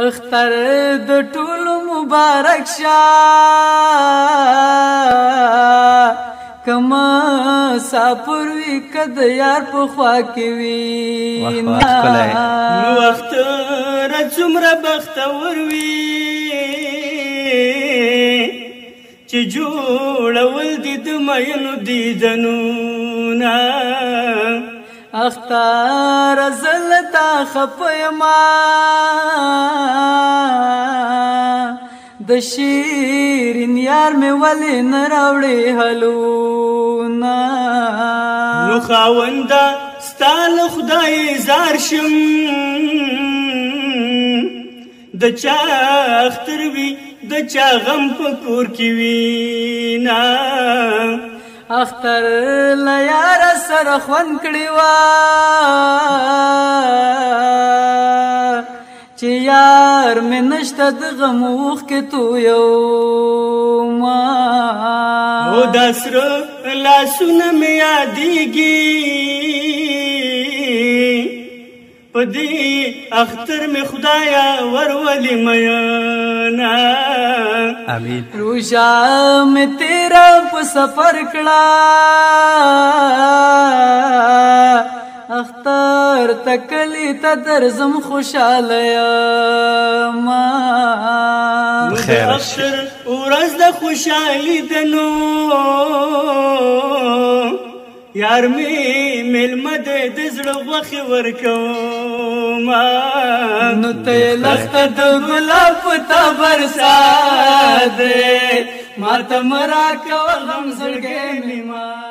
اختر د ټولو مبارک شه کما سافر وی کد یار په خوا کې وی نو اختر څومره بختور وی چې جوړول دي د مینو دیدنونه اختر زلتا خپیما د شیرین یار می ولی نراوړي هلونا نو خاونده ستال خدای زار شم د چا اختر وی د چا غم په کور کې وینا اختر لیار سره خوان کړي وا چې یار مې نشته د غم اوښ کې تو یو ما او د سره لاسونه مې یادېږي په دې اختر مې خدایا ورولې میانا امین روژه مې تیرا په سفر کړه اختر تکلی ته درځم خوشاله یما خیر اختر ورځ د خوشالي ده نو یار می ملمه د زړه غوښې ورکوما نو ته لخته د ګلاب په تبر ساده ما ته مرا کوه غم زړګی مې ما